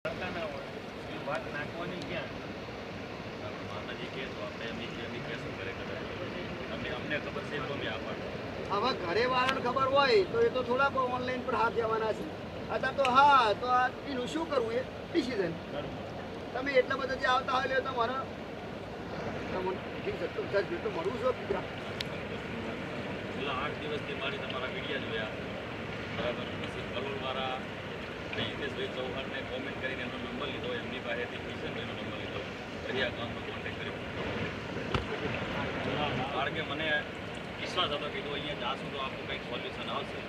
વાત નાખવાની ક્યાં માતાજી કે તો આપણે એમની કેશું કરે અમને ખબર છે તો અમે આપવાનું હવે ઘરે વાળાને ખબર હોય તો એ તો થોડાક ઓનલાઈન પર હાથ જવાના છે અત્યારે તો હા તો આ એનું શું કરવું એ ડિસિઝન તમે એટલા બધા જે આવતા હોય એટલે તમારે તમને મળવું છો દીકરા છેલ્લા 8 દિવસથી મારી તમારા વિડીયા જોયા બરાબર પછી કલોલવાળા હિતેશભાઈ ચૌહાણને કોમેન્ટ કરીને એનો નંબર લીધો એમની પાસેથી કિશનભાઈનો નંબર લીધો પછી આ કામનો કોન્ટેક્ટ કર્યો કારણ કે મને વિશ્વાસ હતો કે જો અહીંયા જાશું તો આપણું કંઈક સોલ્યુશન આવશે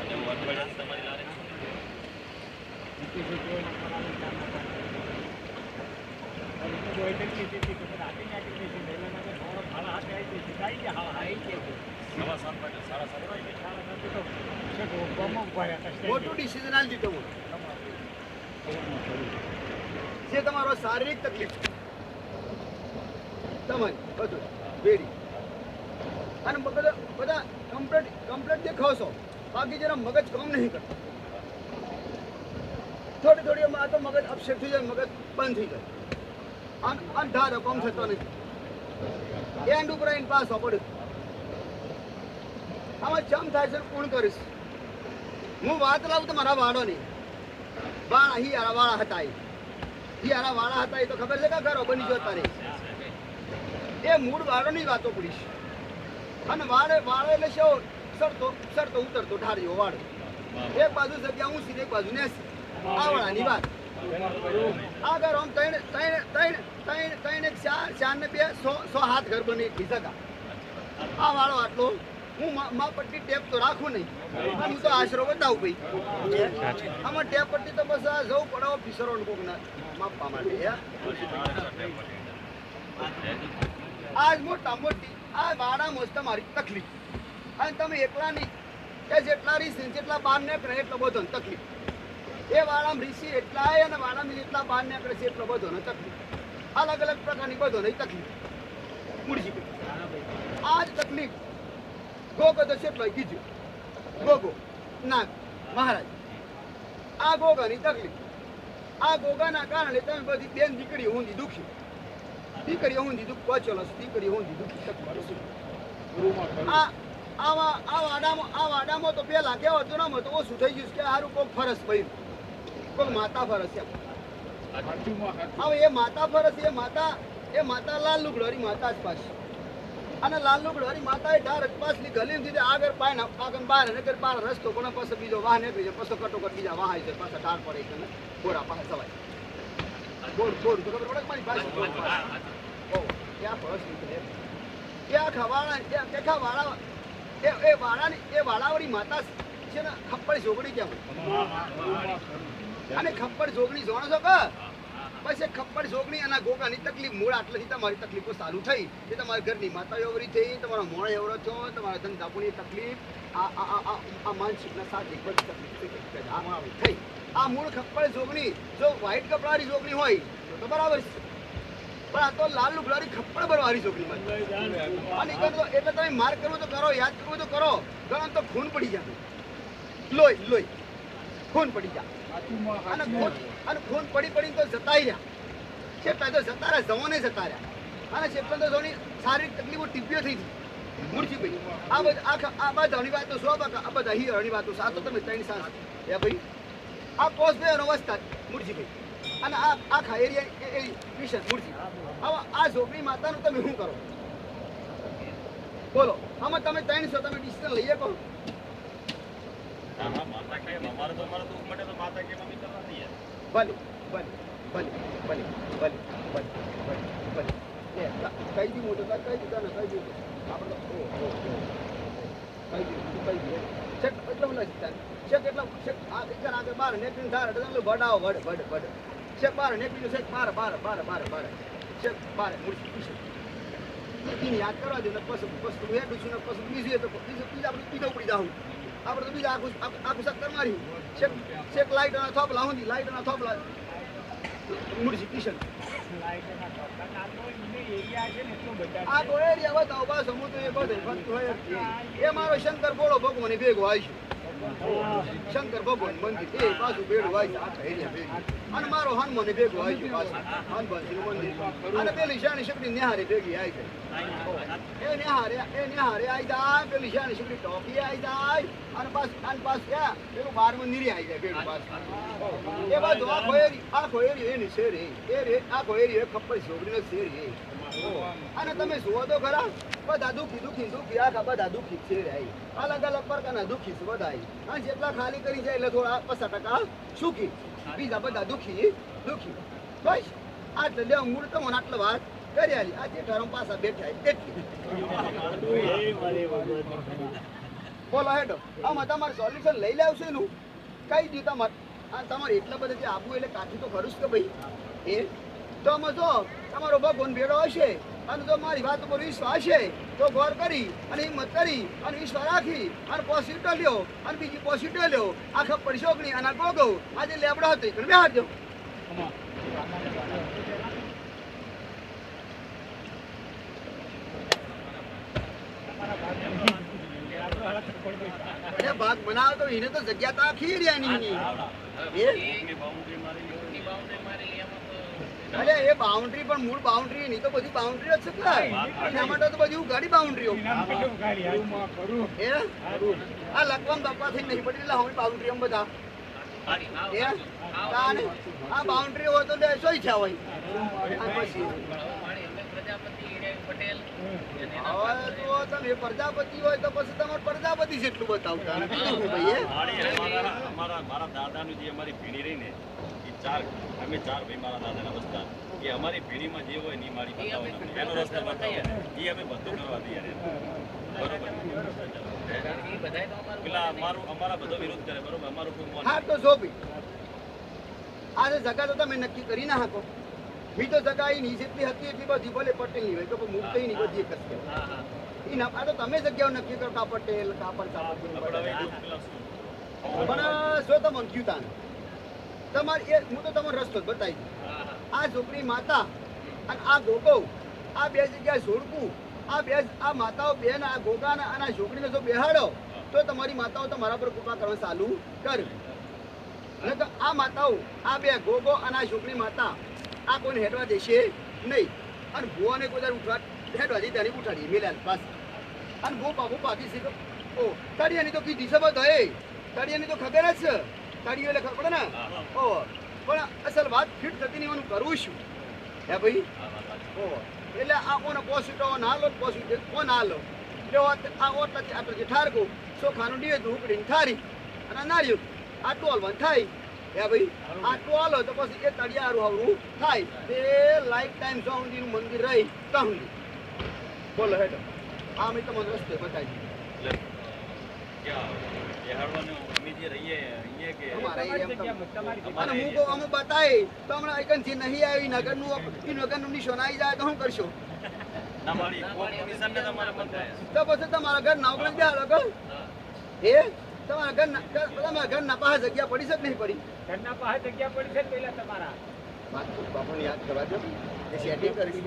અને હું અઠવાડિયાથી તમારી લારે મોટું ડિસિઝન આવી દીધું જે તમારો શારીરિક તકલીફ તમારી બધું વેરી અને બધા કમ્પ્લીટ દેખાવશો બાકી જરા મગજ કામ નહીં કરતા થોડી આ તો મગજ અપસેટ થઈ જાય મગજ બંધ થઈ જાય અંધારો કામ થતો નથી એન્ડ ઉપર આવીને પાછો પડ્યો આમાં ચમ થાય છે કોણ કરીશ હું વાત લાવું તો મારા વાળો નહીં વાળા હિયારા વાળા હતા એ તો ખબર છે કે ઘરો બની ગયો તારે એ મૂળ વાળોની વાતો પડીશ અને વાળે એટલે શું સરતો ઉતરતો ઢાળ્યો વાળો એક બાજુ જગ્યા ઊંચી એક બાજુ નેસી આ વાળાની વાત આગળ આમ ત્રણ એક ચાર ને 100 હાથ ઘર બની જગા આ વાળો આટલો હું મા પટ્ટી ટેપ તો રાખું નહીં હું તો આશરો બતાવું ભાઈ આમાં ટેપ પટ્ટી તો બસ આ જવું પડે ઓફિસરો કોકના માપવા માટે આજ મોટી આ વાળામાં તમારી તકલીફ અને તમે એકલા નહીં કે જેટલા રીસી જેટલા બહાર નીકળે એટલો બધો તકલીફ એ વાળામાં રીસી એટલા અને વાળામાં જેટલા બહાર નીકળે છે એટલો બધો તકલીફ અલગ અલગ પ્રકારની બધો નહીં તકલીફ મૂળજી આજ તકલીફ ગોગો તો કેટલો કીધું ગોગો નાગ મહારાજ આ ગોગાની તકલીફ આ ગોગાના કારણે તમે બધી બેન દીકરીઓ ઊંધી દુખી દીકરીઓ ઊંધી દુઃખ પહોંચેલો છે દીકરીઓ ઊંધી દુઃખી આ વાડામાં તો પેલા કેવો હતું ને તો ઓછું થઈ ગયું કે સારું કોઈક ફરસ ભાઈ કોઈક માતા ફરસ એમ હવે એ માતા ફરસ એ માતા લાલ લુગડોરી માતા જ પાછી અને લાલ લુગડોરી માતાએ ઢાર પાછલી ગલી દીધી આગળ પાય આગળ બહાર નગર બહાર રસ્તો પણ પછી બીજો વાહ નીકળી જાય પછી કટોકટ બીજા વાહ આવી જાય પાછા ઢાર પડે છે ઘોડા પાસે સવાય બોર તો ખબર પડે મારી પાસે ક્યાં ફરસ નીકળે એ આખા વાળા કેખા વાળા એ વાળાવાળી માતા છે ને ખપ્પડ જોગણી કેમ અને ખપ્પડ જોગણી જાણો છો કે પછી ખપ્પડ જોગણી અને ગોગાની તકલીફ મૂળ આટલેથી તમારી તકલીફો ચાલુ થઈ એ તમારા ઘરની માતા એવરી થઈ તમારો મોણ એવરો છો તમારા ધંધાપુની તકલીફ આ માનસિકના સાથે બધી તકલીફ આમાં થઈ આ મૂળ ખપ્પડ જોગણી જો વ્હાઈટ કપડાની જોગણી હોય તો બરાબર છે પણ આ તો લાલ લુગડાની ખપ્પડ ભરવાની જોગણીમાં અને એટલે તમે માર્ક કરવો તો કરો યાદ કરવું તો કરો ઘણા તો ખૂન પડી જાય લોહી ખૂન પડી જાય અને ખૂન પડીને તો જતા રહ્યા કેટલા તો જતા રહ્યા જવાને જતા રહ્યા અને કેટલા તો જવાની શારીરિક તકલીફો ટીપીઓ થઈ હતી મૂળજી ભાઈ આ બધાની વાતો સો આ બધા હિયરની વાતો આ તો તમે 3 સાસ એ ભાઈ આ પોસ્ટનો અવસ્થા મૂળજી ભાઈ અને આ આખા એરિયા વિશે મૂળજી હવે આ ઝોપડી માતાનું તમે શું કરો બોલો આમાં તમે 300 તમે ડિસિઝન લઈએ કહો માતા કે અમારે તો અમારા દુઃખ માટે તો માતા કે મમ્મી કરવા દઈએ ભલે કઈ દી મોટો કઈ દીધા ને કઈ દીધું આપણે કઈ દીધું ચેક એટલો નથી ચેક એટલો ચેક આ દીકરા આગળ બાર નેકરીને ધાર એટલે વડાવો વડ ચેક બાર નેકરીનું ચેક બાર ચેક બાર મૂર્તિ યાદ કરવા દે ને પછી હેઠું છું ને પછી બીજું તો બીજા આપણે બીજા ઉપડી જાઉં આપણે તો બીજા આખું ચક્કર માર્યું ચેક લાઈટ ના થોપલા હું લાઈટ ના થોપલા મૂર્તિ કિશન આ તો એરિયા બતાવો બસ હું તો એ બધે એ મારો શંકર બોલો ભગવાન ભેગો આવીશું શંકર ભગવાન મંદિર એ પાછું બેડું આવી આ હેરિયા ભેગી અને મારો હનુમાન ભેગું આવી ગયું પાછું હનુમાનજીનું મંદિર અને પેલી શાની શકડી નિહારી ભેગી આવી ગઈ એ નિહારે આવી જાય પેલી શાની શકડી ટોપી આવી જાય અને પાછું ક્યાં પેલું બાર મંદિરે આવી જાય ભેગું પાછું એ બાજુ આખો એરી એની શેરી આખો એરી એ ખપ્પર છોકરીનો શેરી અને તમે જુઓ તો ખરા બધા દુખી આખા બધા દુખી છે અલગ અલગ પ્રકારના દુખી છે બધા અને જેટલા ખાલી કરી જાય એટલે થોડા 50% સુખી બીજા બધા દુખી બસ આટલે લેવા મૂળ તો મને આટલો વાત કરી આલી આ જેઠારામ પાછા બેઠા એટલી બોલો હેડો આમાં તમારે સોલ્યુશન લઈ લાવશે નું કઈ દીધું તમારે એટલા બધા જે આબુ એટલે કાઠી તો ખરું જ કે ભાઈ એ તો આમાં જો તમારો ભગવાન ભેડો હશે અને જો મારી વાત ઉપર વિશ્વાસ છે તો ગૌર કરી અને હિંમત કરી અને વિશ્વાસ રાખી અને પોસિટિવ લ્યો અને બીજી પોસિટિવ લ્યો આખા પડશોકની અને ગોગો આજે લેબડો હતો પણ બેહાડજો ભાગ બનાવો તો એને તો જગ્યા તો આખી રહ્યા અરે એ બાઉન્ડ્રી પણ મૂળ બાઉન્ડ્રી નહીં તો બધી બાઉન્ડ્રી જ છે એના માટે તો બધી ગાડી બાઉન્ડ્રીઓ એ આ લખવામ બાપા થઈ નહીં પડી એટલે હવે બાઉન્ડ્રી બધા આ બાઉન્ડ્રી હોય તો સોય થયા હોય તમે પ્રજાપતિ હોય તો પછી તમારે પ્રજાપતિ જેટલું બતાવતા મારા દાદાનું જે અમારી ભીણી રહી ને અમે ચાર ભાઈ મારા દાદાના વસ્તા એ અમારી ભીણીમાં જે હોય ને મારી બતાવો એનો રસ્તો બતાવો એ અમે બધું કરવા તૈયાર બરોબર પેલા અમારા બધો વિરોધ કરે બરોબર અમારું હા તો જો ભાઈ આજે જગા તો તમે નક્કી કરી ના શકો મી તો જગા ની જેટલી હતી એટલી બધી ભલે પટેલ ની હોય તો મુક્ત ની બધી એક જ આ તો તમે જગ્યાઓ નક્કી કરો કા પટેલ પણ જો તમને કયું તાન તમારે હું તો તમારો રસ્તો જ બતાવી દઉં આ છોકરી માતા અને આ ગોગો આ બે જગ્યાએ જોડકું આ માતાઓ બેન આ ગોગા અને આ છોકરીને જો બેહાડો તો તમારી માતાઓ તમારા પર કૃપા કરવા ચાલુ કરે અને તો આ માતાઓ આ બે ગોગો અને આ છોકરી માતા આ કોઈને હેડવા દેશે નહીં અને ભૂવાને કોઈ ઉઠવા હેડવા દે તેને ઉઠાડી મેલ્યા પાસ અને પાકી શીખો ઓ તળિયાની તો કીધી છે બધા તળિયાની તો ખબર જ છે તળિયો એટલે ખબર પડે ને ઓ પણ અસલ વાત ફિટ થતી નહીં એનું કરવું શું હે ભાઈ ઓ એટલે આ કોને પોસિટો ના લો પોસિટિવ કોણ ના લો જો આ ઓટલાથી આટલું ઠારકો ચોખાનું ડીએ તો ઉકળીને ઠારી અને નાર્યું આટલું હલવાનું થાય હે ભાઈ આટલું હાલો તો પછી એ તળિયારું આવરું થાય તે લાઈફ ટાઈમ સોંદીનું મંદિર રહી તહુંદી બોલો હેડો આ મેં તમને રસ્તે બતાવી અમે બતાવી તો હમણાં એકનથી નહીં આવી નગરનું નિશાન આવી જાય તો શું કરશો તો પછી તમારા ઘર નાવગણ બેહાડો એ તમારા ઘરના પાસે જગ્યા પડી છે કે નહીં પડી ઘરના પાસે જગ્યા પડી છે પેલા તમારા બાપુને યાદ કરવા દો એ સેટિંગ કરી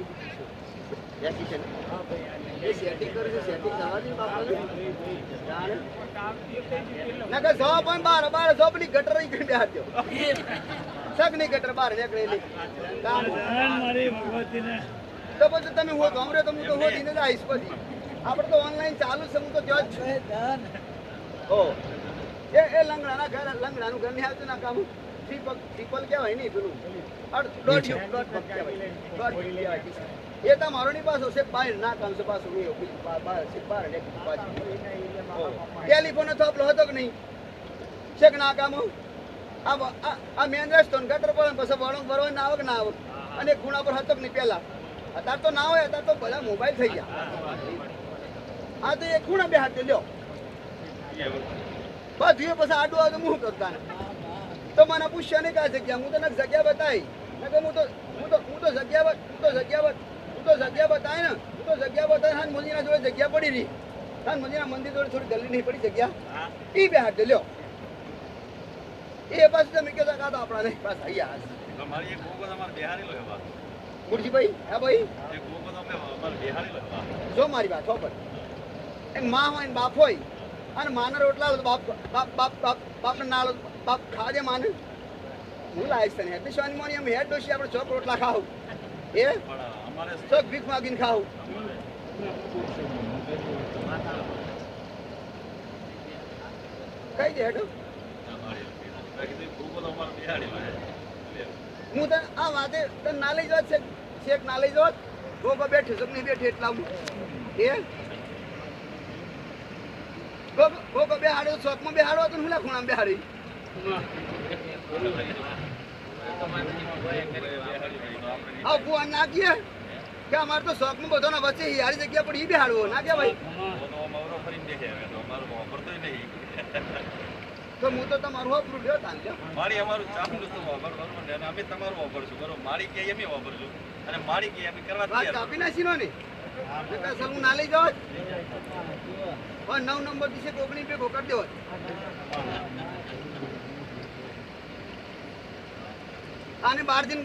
સેટિંગ કર્યું છે સેટિંગ કરવા દે બાપાને નકર સો પણ બાર સો પેલી ગટર રહી ગઈ બેહાડજો સગની ગટર બહાર નીકળેલી તો પછી તમે હો ગમરે તો હું તો હોદીને જ આવીશ પછી આપણે તો ઓનલાઈન ચાલુ છે હું તો ત્યાં જ ઓ એ લંગડાનું ઘર નહીં આવતું ના કામ ટ્રિપલ કહેવાય નહીં પેલું એ તમારો ની પાછો છે બહાર ના કામ છે પાછું ટેલિફોન થોપલો હતો કે નહીં છે કે ના કામ આ મેન રસ્તો ગટર પર પછી વળું ભરવા ના આવે કે ના આવે અને ખૂણા પર હતો કે નહીં પેલા અત્યારે તો ના હોય અત્યારે તો બધા મોબાઈલ થઈ ગયા આ તો એ ખૂણા બે હાથ લ્યો બધું પછી આડું આવે તો હું કરતા ને તો મને પૂછ્યા નહીં કા જગ્યા હું તો જગ્યા બતાવી હું તો જગ્યા બતાવી ને હું તો જગ્યા બતાવી હાન મોદીના જોડે જગ્યા પડી રહી હાન મોદીના મંદિર જોડે થોડી ગલી નહીં પડી જગ્યા એ બે હાથ લ્યો એ પાછું તમે કહેતા કાં તો આપણા નહીં પાછા અહીંયા મુરજીભાઈ હા ભાઈ જો મારી વાત ખબર એક માં હોય ને બાપ હોય અને માના રોટલા આલો તો બાપ બાપ બાપ બાપ બાપને ના આલો તો બાપ ખાજે માને હું લાવીશ તને હેડ શવાની મોની એમ હેડ ડોશી આપણે ચોક રોટલા ખાવ એ પણ અમારે ચોક ભીખ માગીને ખાવ કઈ દે હેડો હું તને આ વાતે તને ના લઈ જવા છે શેક ના લઈ જવા ગોગો બેઠે છે નહીં બેઠે એટલા હું એ ગોગો બેહાડ્યો ચોકમાં બેહાડો તો હું લા ખૂણામાં બેહાડી હા બુઆ ના કહે કે અમારે તો શોખમાં બધાના વચ્ચે હિયારી જગ્યા પર ઈ બેહાડવો ના કે ભાઈ તો હું તો તમારું વાપરું લ્યો તાન કે મારી અમારું ચાલુ તો વાપરવાનું ને અમે તમારું વાપરશું બરોબર મારી કે અમે વાપરશું અને મારી કે અમે કરવા વાત કાપી નાખી નો ને સર હું ના લઈ જાવ 9 નંબર દિશે કોકણી પે ગોકર દેવો આને 12 દિન